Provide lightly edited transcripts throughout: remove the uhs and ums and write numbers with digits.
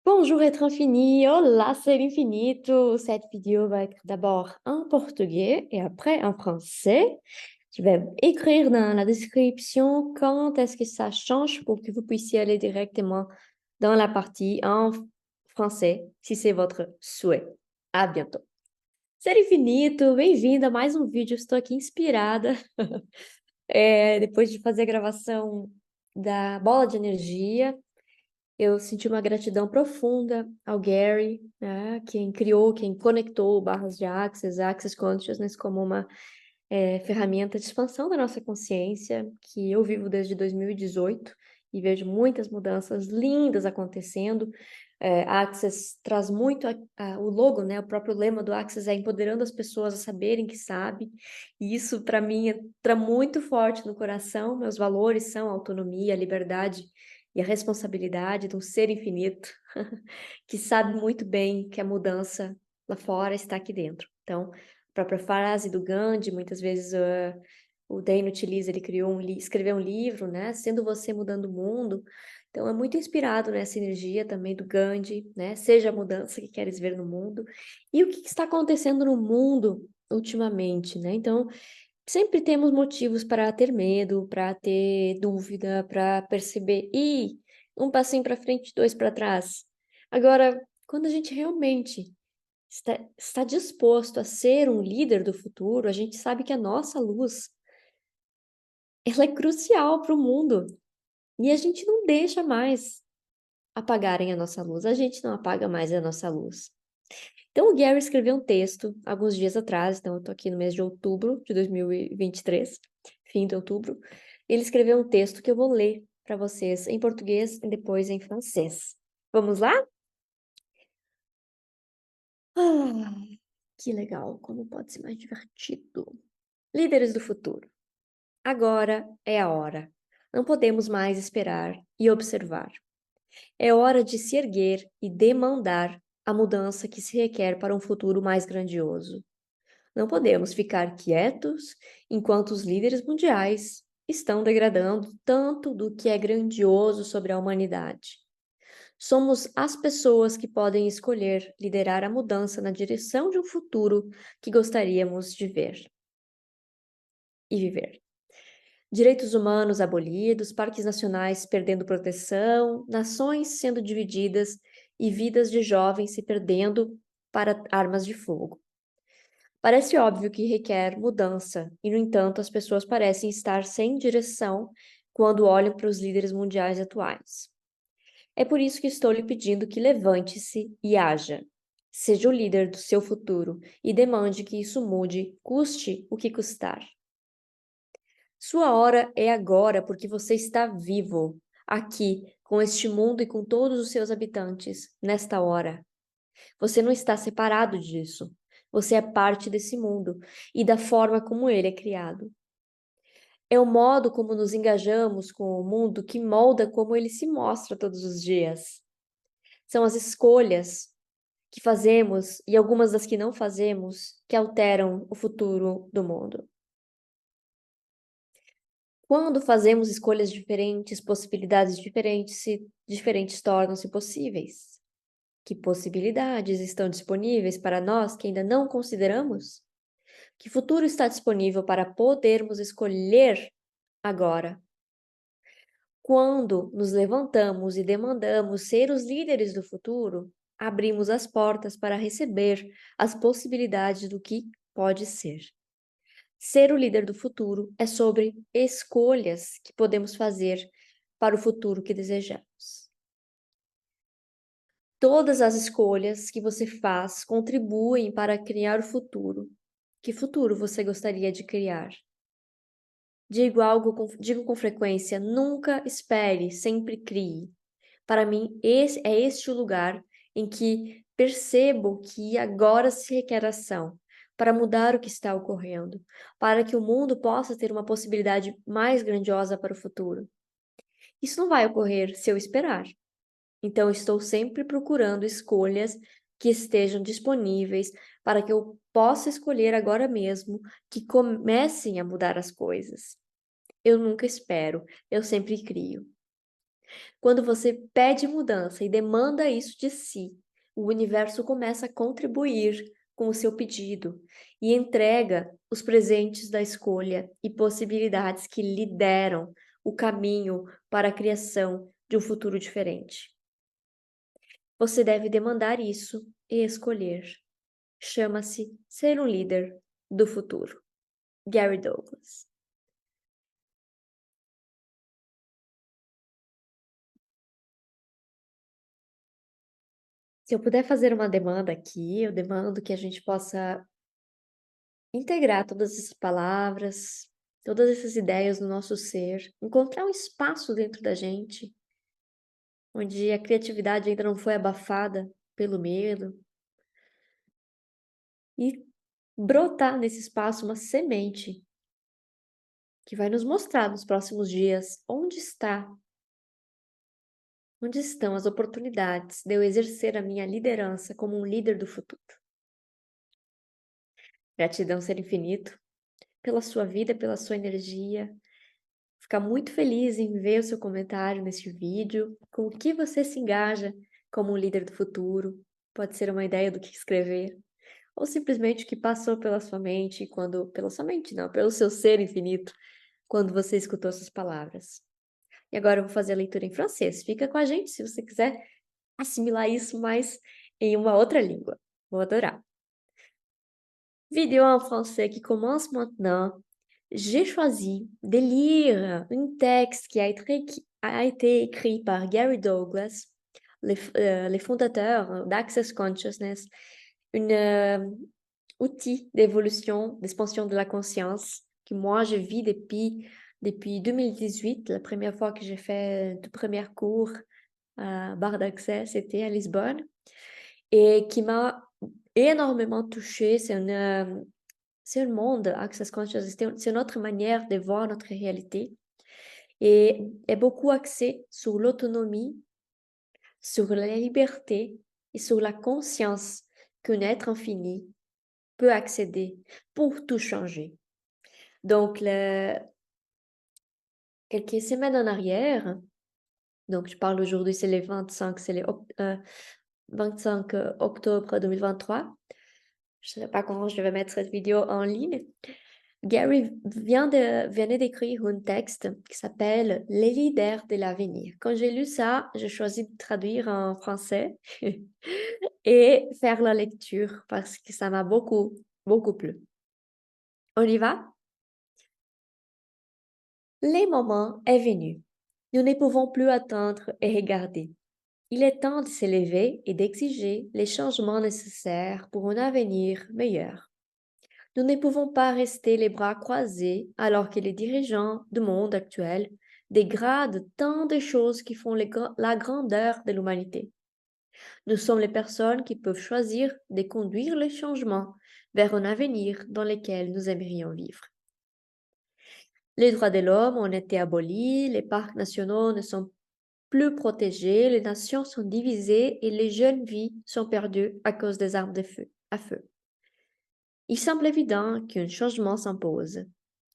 Bonjour être infini, hola c'est l'infinito. Cette vidéo va être d'abord en portugais et après en français. Je vais écrire dans la description quand est-ce que ça change pour que vous puissiez aller directement dans la partie en français, si c'est votre souhait. À bientôt. Ser infinito, bem-vindo a mais um vídeo. Estou aqui inspirada. Depois de fazer a gravação da bola de energia, eu senti uma gratidão profunda ao Gary, né, quem criou, quem conectou barras de Access Consciousness como uma ferramenta de expansão da nossa consciência, que eu vivo desde 2018 e vejo muitas mudanças lindas acontecendo. A Access traz muito o logo, né, o próprio lema do Access é empoderando as pessoas a saberem que sabe, e isso para mim entra muito forte no coração. Meus valores são a autonomia, a liberdade e a responsabilidade de um ser infinito que sabe muito bem que a mudança lá fora está aqui dentro. Então, a própria frase do Gandhi, muitas vezes o Dane utiliza, ele escreveu um livro, né? Sendo você mudando o mundo. Então, é muito inspirado nessa energia também do Gandhi, né? Seja a mudança que queres ver no mundo. E o que está acontecendo no mundo ultimamente, né? Então, sempre temos motivos para ter medo, para ter dúvida, para perceber, um passinho para frente, dois para trás. Agora, quando a gente realmente está disposto a ser um líder do futuro, a gente sabe que a nossa luz, ela é crucial para o mundo. E a gente não deixa mais apagarem a nossa luz, a gente não apaga mais a nossa luz. Então, o Gary escreveu um texto alguns dias atrás, então eu tô aqui no mês de outubro de 2023, fim de outubro. Ele escreveu um texto que eu vou ler para vocês em português e depois em francês. Vamos lá? Ah, que legal, como pode ser mais divertido. Líderes do futuro. Agora é a hora. Não podemos mais esperar e observar. É hora de se erguer e demandar a mudança que se requer para um futuro mais grandioso. Não podemos ficar quietos enquanto os líderes mundiais estão degradando tanto do que é grandioso sobre a humanidade. Somos as pessoas que podem escolher liderar a mudança na direção de um futuro que gostaríamos de ver e viver. Direitos humanos abolidos, parques nacionais perdendo proteção, nações sendo divididas e vidas de jovens se perdendo para armas de fogo. Parece óbvio que requer mudança, e, no entanto, as pessoas parecem estar sem direção quando olham para os líderes mundiais atuais. É por isso que estou lhe pedindo que levante-se e haja. Seja o líder do seu futuro e demande que isso mude, custe o que custar. Sua hora é agora porque você está vivo, aqui, com este mundo e com todos os seus habitantes, nesta hora. Você não está separado disso. Você é parte desse mundo e da forma como ele é criado. É o modo como nos engajamos com o mundo que molda como ele se mostra todos os dias. São as escolhas que fazemos e algumas das que não fazemos que alteram o futuro do mundo. Quando fazemos escolhas diferentes, possibilidades diferentes tornam-se possíveis. Que possibilidades estão disponíveis para nós que ainda não consideramos? Que futuro está disponível para podermos escolher agora? Quando nos levantamos e demandamos ser os líderes do futuro, abrimos as portas para receber as possibilidades do que pode ser. Ser o líder do futuro é sobre escolhas que podemos fazer para o futuro que desejamos. Todas as escolhas que você faz contribuem para criar o futuro. Que futuro você gostaria de criar? Digo com frequência, nunca espere, sempre crie. Para mim, é este o lugar em que percebo que agora se requer ação para mudar o que está ocorrendo, para que o mundo possa ter uma possibilidade mais grandiosa para o futuro. Isso não vai ocorrer se eu esperar. Então, estou sempre procurando escolhas que estejam disponíveis para que eu possa escolher agora mesmo que comecem a mudar as coisas. Eu nunca espero, eu sempre crio. Quando você pede mudança e demanda isso de si, o universo começa a contribuir com o seu pedido e entrega os presentes da escolha e possibilidades que lhe deram o caminho para a criação de um futuro diferente. Você deve demandar isso e escolher. Chama-se ser um líder do futuro. Gary Douglas. Se eu puder fazer uma demanda aqui, eu demando que a gente possa integrar todas essas palavras, todas essas ideias no nosso ser, encontrar um espaço dentro da gente, onde a criatividade ainda não foi abafada pelo medo, e brotar nesse espaço uma semente que vai nos mostrar nos próximos dias onde estão as oportunidades de eu exercer a minha liderança como um líder do futuro. Gratidão, Ser Infinito, pela sua vida, pela sua energia. Ficar muito feliz em ver o seu comentário neste vídeo, com o que você se engaja como um líder do futuro. Pode ser uma ideia do que escrever, ou simplesmente o que passou pela sua mente quando, pela sua mente não, pelo seu ser infinito, quando você escutou essas palavras. E agora eu vou fazer a leitura em francês. Fica com a gente se você quiser assimilar isso mais em uma outra língua. Vou adorar. Vidéo en français qui commence maintenant. J'ai choisi de lire un texte qui a été écrit par Gary Douglas, les fondateurs d'Access Consciousness, un outil d'évolution, d'expansion de la conscience que moi je vis depuis 2018. La première fois que j'ai fait le premier cours à Barre d'Accès, c'était à Lisbonne, et qui m'a énormément touchée. C'est un monde, Access Consciousness, c'est notre manière de voir notre réalité et est beaucoup axé sur l'autonomie, sur la liberté et sur la conscience qu'un être infini peut accéder pour tout changer. Donc, quelques semaines en arrière, donc je parle aujourd'hui, c'est le 25 octobre 2023, je ne sais pas comment je vais mettre cette vidéo en ligne. Gary venait d'écrire un texte qui s'appelle Les leaders de l'avenir. Quand j'ai lu ça, j'ai choisi de traduire en français et faire la lecture parce que ça m'a beaucoup, beaucoup plu. On y va? Le moment est venu. Nous ne pouvons plus attendre et regarder. Il est temps de s'élever et d'exiger les changements nécessaires pour un avenir meilleur. Nous ne pouvons pas rester les bras croisés alors que les dirigeants du monde actuel dégradent tant de choses qui font la grandeur de l'humanité. Nous sommes les personnes qui peuvent choisir de conduire les changements vers un avenir dans lequel nous aimerions vivre. Les droits de l'homme ont été abolis, les parcs nationaux ne sont plus protégés, les nations sont divisées et les jeunes vies sont perdues à cause des armes à feu. Il semble évident qu'un changement s'impose,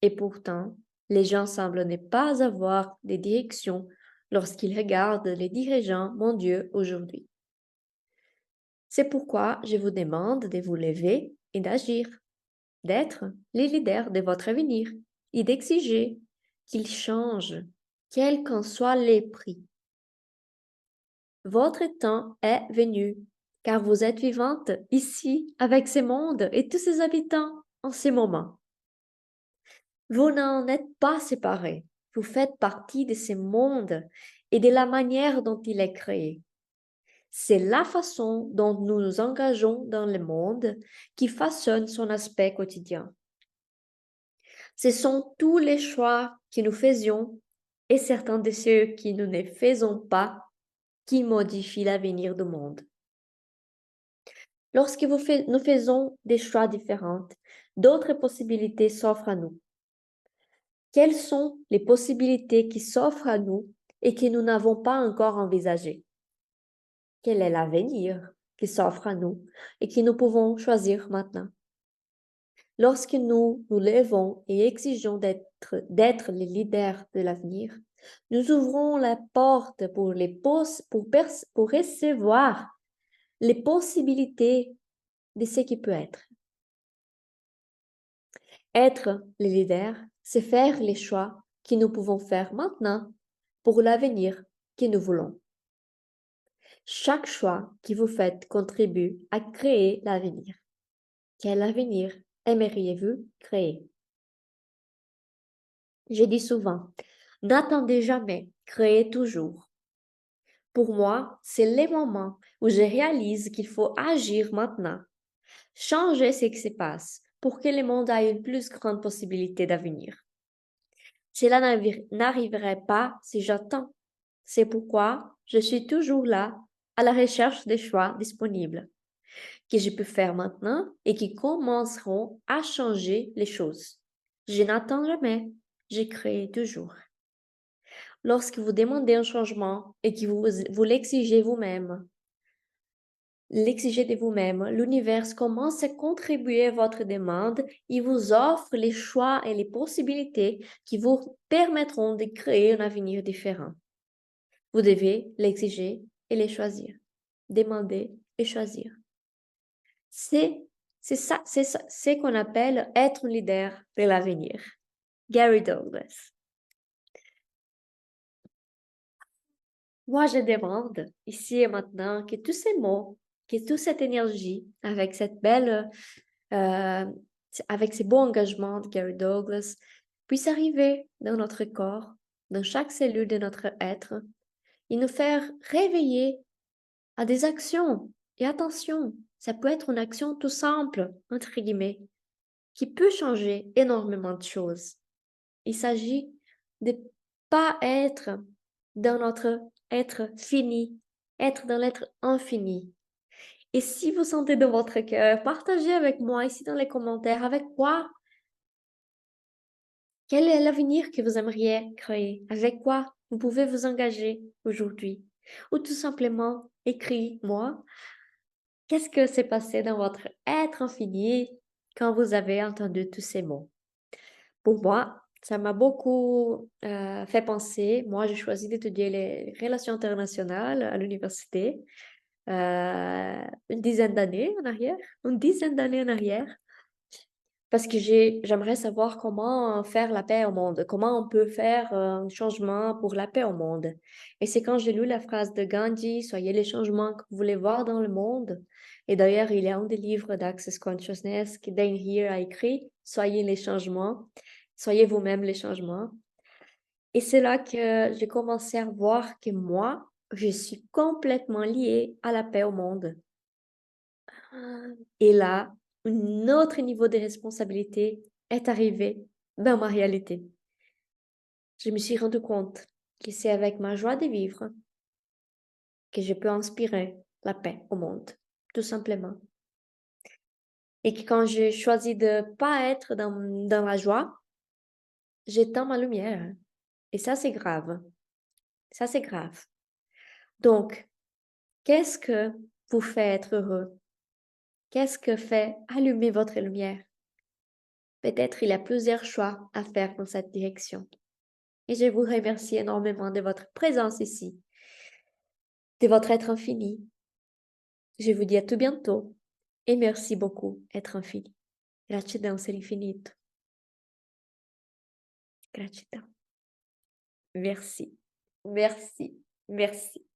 et pourtant, les gens semblent ne pas avoir de direction lorsqu'ils regardent les dirigeants mondiaux aujourd'hui. C'est pourquoi je vous demande de vous lever et d'agir, d'être les leaders de votre avenir et d'exiger qu'ils changent, quel qu'en soit les prix. Votre temps est venu, car vous êtes vivante ici avec ce monde et tous ses habitants en ce moment. Vous n'en êtes pas séparés. Vous faites partie de ce monde et de la manière dont il est créé. C'est la façon dont nous nous engageons dans le monde qui façonne son aspect quotidien. Ce sont tous les choix que nous faisions et certains de ceux que nous ne faisons pas qui modifient l'avenir du monde. Lorsque nous faisons des choix différents, d'autres possibilités s'offrent à nous. Quelles sont les possibilités qui s'offrent à nous et que nous n'avons pas encore envisagées? Quel est l'avenir qui s'offre à nous et que nous pouvons choisir maintenant? Lorsque nous nous levons et exigeons d'être les leaders de l'avenir, Nous ouvrons la porte pour pour recevoir les possibilités de ce qui peut être. Être le leader, c'est faire les choix que nous pouvons faire maintenant pour l'avenir que nous voulons. Chaque choix que vous faites contribue à créer l'avenir. Quel avenir aimeriez-vous créer? Je dis souvent, n'attendez jamais, créez toujours. Pour moi, c'est les moments où je réalise qu'il faut agir maintenant, changer ce qui se passe pour que le monde ait une plus grande possibilité d'avenir. Cela n'arriverait pas si j'attends. C'est pourquoi je suis toujours là, à la recherche des choix disponibles, que je peux faire maintenant et qui commenceront à changer les choses. Je n'attends jamais, je crée toujours. Lorsque vous demandez un changement et que vous l'exigez vous-même, l'exigez de vous-même, l'univers commence à contribuer à votre demande et vous offre les choix et les possibilités qui vous permettront de créer un avenir différent. Vous devez l'exiger et les choisir. Demander et choisir. C'est ce qu'on appelle être un leader de l'avenir. Gary Douglas. Moi, je demande ici et maintenant que tous ces mots, que toute cette énergie, avec cette belle, avec ces beaux engagements de Gary Douglas, puissent arriver dans notre corps, dans chaque cellule de notre être, et nous faire réveiller à des actions. Et attention, ça peut être une action tout simple, entre guillemets, qui peut changer énormément de choses. Il s'agit de pas être dans notre être fini, être dans l'être infini. Et si vous sentez dans votre cœur, partagez avec moi ici dans les commentaires avec quoi, quel est l'avenir que vous aimeriez créer, avec quoi vous pouvez vous engager aujourd'hui. Ou tout simplement, écris-moi, qu'est-ce que s'est passé dans votre être infini quand vous avez entendu tous ces mots. Pour moi, ça m'a beaucoup fait penser. Moi, j'ai choisi d'étudier les relations internationales à l'université une dizaine d'années en arrière, parce que j'aimerais savoir comment faire la paix au monde, comment on peut faire un changement pour la paix au monde. Et c'est quand j'ai lu la phrase de Gandhi, soyez les changements que vous voulez voir dans le monde. Et d'ailleurs, il y a un des livres d'Access Consciousness que Dane Heer a écrit, soyez les changements, soyez vous-même les changements. Et c'est là que j'ai commencé à voir que moi, je suis complètement liée à la paix au monde. Et là, un autre niveau de responsabilité est arrivé dans ma réalité. Je me suis rendu compte que c'est avec ma joie de vivre que je peux inspirer la paix au monde, tout simplement. Et que quand j'ai choisi de pas être dans la joie, j'éteins ma lumière. Et ça, c'est grave. Ça, c'est grave. Donc, qu'est-ce que vous fait être heureux? Qu'est-ce que fait allumer votre lumière? Peut-être il y a plusieurs choix à faire dans cette direction. Et je vous remercie énormément de votre présence ici, de votre être infini. Je vous dis à tout bientôt et merci beaucoup, être infini. Gratidão ser infinito. Gratidão. Merci, merci, merci.